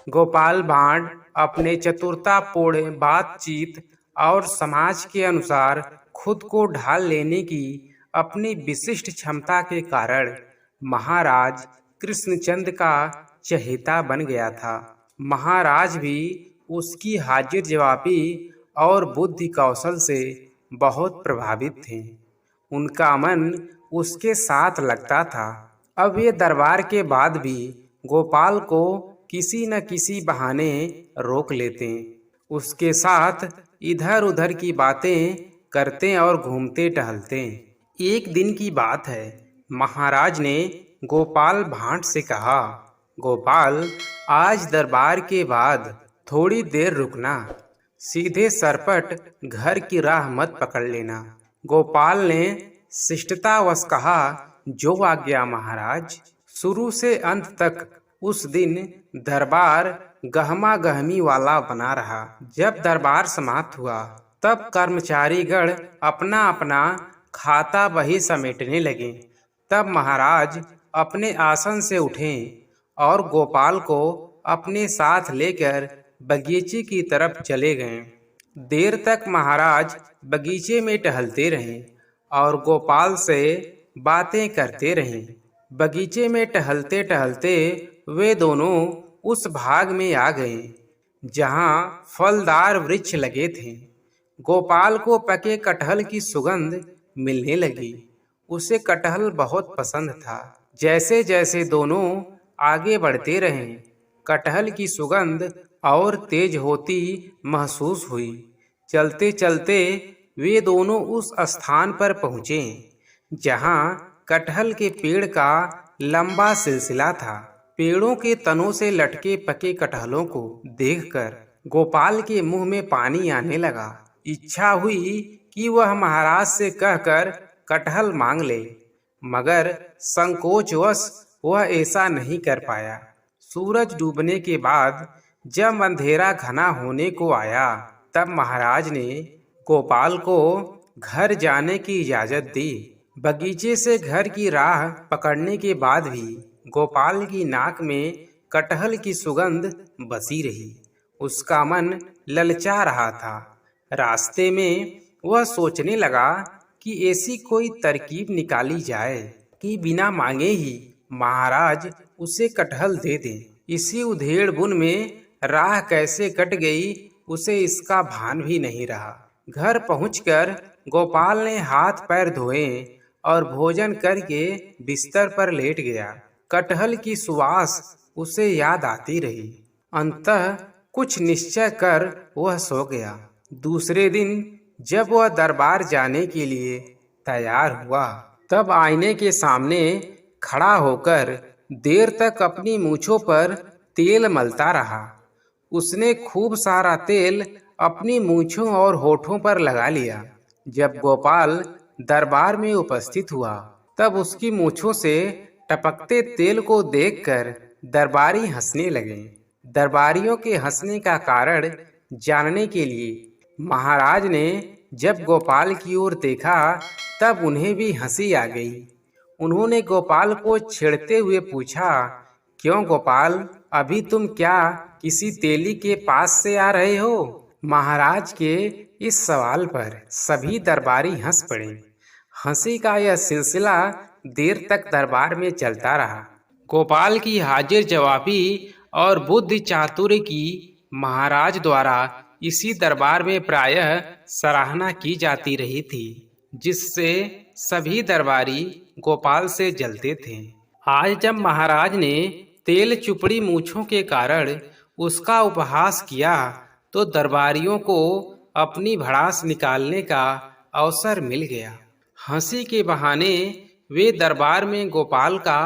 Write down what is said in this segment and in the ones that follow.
गोपाल भांड अपने चतुरतापूर्ण बातचीत और समाज के अनुसार खुद को ढाल लेने की अपनी विशिष्ट क्षमता के कारण महाराज कृष्णचंद का चहेता बन गया था। महाराज भी उसकी हाजिर जवाबी और बुद्धि कौशल से बहुत प्रभावित थे। उनका मन उसके साथ लगता था। अब ये दरबार के बाद भी गोपाल को किसी न किसी बहाने रोक लेते, उसके साथ इधर उधर की बातें करते और घूमते टहलते। एक दिन की बात है, महाराज ने गोपाल भांड से कहा, गोपाल, आज दरबार के बाद थोड़ी देर रुकना, सीधे सरपट घर की राह मत पकड़ लेना। गोपाल ने शिष्टतावश कहा, जो आज्ञा महाराज। शुरू से अंत तक उस दिन दरबार गहमा गहमी वाला बना रहा। जब दरबार समाप्त हुआ तब कर्मचारीगण अपना अपना खाता बही समेटने लगे। तब महाराज अपने आसन से उठे और गोपाल को अपने साथ लेकर बगीचे की तरफ चले गए। देर तक महाराज बगीचे में टहलते रहे और गोपाल से बातें करते रहे। बगीचे में टहलते टहलते वे दोनों उस भाग में आ गए जहां फलदार वृक्ष लगे थे। गोपाल को पके कटहल की सुगंध मिलने लगी। उसे कटहल बहुत पसंद था। जैसे जैसे दोनों आगे बढ़ते रहे, कटहल की सुगंध और तेज होती महसूस हुई। चलते चलते वे दोनों उस स्थान पर पहुँचे जहाँ कटहल के पेड़ का लंबा सिलसिला था। पेड़ों के तनों से लटके पके कटहलों को देखकर गोपाल के मुंह में पानी आने लगा। इच्छा हुई कि वह महाराज से कहकर कटहल मांग ले, मगर संकोचवश वह ऐसा नहीं कर पाया। सूरज डूबने के बाद जब अंधेरा घना होने को आया तब महाराज ने गोपाल को घर जाने की इजाजत दी। बगीचे से घर की राह पकड़ने के बाद भी गोपाल की नाक में कटहल की सुगंध बसी रही। उसका मन ललचा रहा था। रास्ते में वह सोचने लगा कि ऐसी कोई तरकीब निकाली जाए कि बिना मांगे ही महाराज उसे कटहल दे दें। इसी उधेड़ बुन में राह कैसे कट गई उसे इसका भान भी नहीं रहा। घर पहुंचकर गोपाल ने हाथ पैर धोए और भोजन करके बिस्तर पर लेट गया। कटहल की सुवास उसे याद आती रही। अंततः कुछ निश्चय कर वह सो गया। दूसरे दिन जब वह दरबार जाने के लिए तैयार हुआ तब आईने के सामने खड़ा होकर देर तक अपनी मूंछों पर तेल मलता रहा। उसने खूब सारा तेल अपनी मूंछों और होठों पर लगा लिया। जब गोपाल दरबार में उपस्थित हुआ तब उसकी मूंछों से टपकते तेल को देखकर दरबारी हंसने लगे। दरबारियों के हंसने का कारण जानने के लिए महाराज ने जब गोपाल की ओर देखा तब उन्हें भी हंसी आ गई। उन्होंने गोपाल को छेड़ते हुए पूछा, क्यों गोपाल, अभी तुम क्या किसी तेली के पास से आ रहे हो? महाराज के इस सवाल पर सभी दरबारी हंस पड़े। हंसी का यह सिलसिला देर तक दरबार में चलता रहा। गोपाल की हाजिर जवाबी और बुद्धि चातुर्य की महाराज द्वारा इसी दरबार में प्रायः सराहना की जाती रही थी, जिससे सभी दरबारी गोपाल से जलते थे। आज जब महाराज ने तेल चुपड़ी मूंछों के कारण उसका उपहास किया तो दरबारियों को अपनी भड़ास निकालने का अवसर मिल गया। हंसी के बहाने वे दरबार में गोपाल का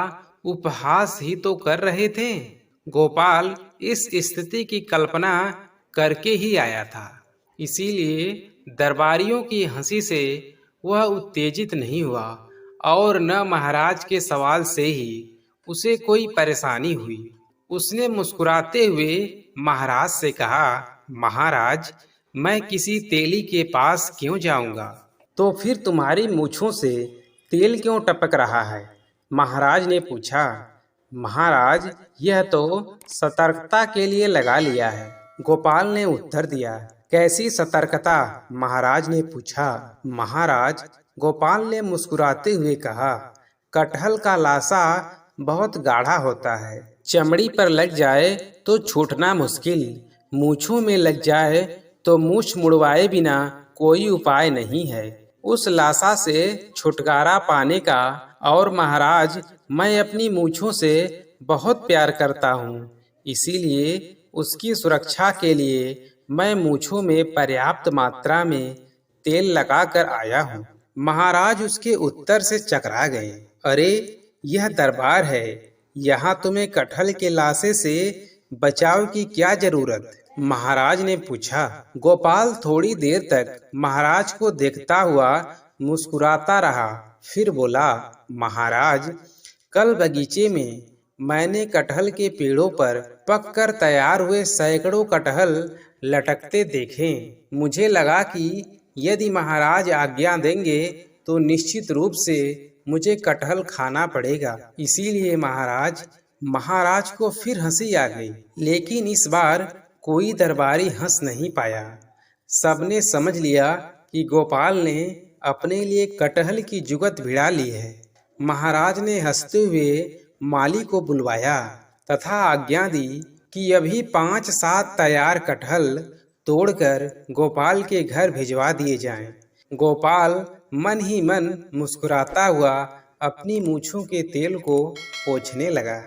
उपहास ही तो कर रहे थे। गोपाल इस स्थिति की कल्पना करके ही आया था, इसीलिए दरबारियों की हंसी से वह उत्तेजित नहीं हुआ और न महाराज के सवाल से ही उसे कोई परेशानी हुई। उसने मुस्कुराते हुए महाराज से कहा, महाराज, मैं किसी तेली के पास क्यों जाऊंगा? तो फिर तुम्हारी मूंछों से तेल क्यों टपक रहा है? महाराज ने पूछा। महाराज, यह तो सतर्कता के लिए लगा लिया है। गोपाल ने उत्तर दिया। कैसी सतर्कता? महाराज ने पूछा। महाराज, गोपाल ने मुस्कुराते हुए कहा, कटहल का लाशा बहुत गाढ़ा होता है। चमड़ी पर लग जाए तो छूटना मुश्किल, मूछों में लग जाए तो मूछ मुड़वाए बिना कोई उपाय नहीं है। उस लाशा से छुटकारा पाने का, और महाराज, मैं अपनी मूछों से बहुत प्यार करता हूँ, इसीलिए उसकी सुरक्षा के लिए मैं मूछों में पर्याप्त मात्रा में तेल लगाकर आया हूँ। महाराज उसके उत्तर से चकरा गए। अरे, यह दरबार है, यहाँ तुम्हें कटहल के लाशे से बचाव की क्या जरूरत? महाराज ने पूछा। गोपाल थोड़ी देर तक महाराज को देखता हुआ मुस्कुराता रहा, फिर बोला, महाराज, कल बगीचे में मैंने कटहल के पेड़ों पर पककर तैयार हुए सैकड़ों कटहल लटकते देखे। मुझे लगा कि यदि महाराज आज्ञा देंगे तो निश्चित रूप से मुझे कटहल खाना पड़ेगा। इसीलिए महाराज को फिर हंसी आ गई, लेकिन इस बार कोई दरबारी हंस नहीं पाया। सबने समझ लिया कि गोपाल ने अपने लिए कटहल की जुगत भिड़ा ली है। महाराज ने हंसते हुए माली को बुलवाया तथा आज्ञा दी कि अभी 5-7 तैयार कटहल तोड़कर गोपाल के घर भिजवा दिए जाएं। गोपाल मन ही मन मुस्कुराता हुआ अपनी मूंछों के तेल को पोंछने लगा।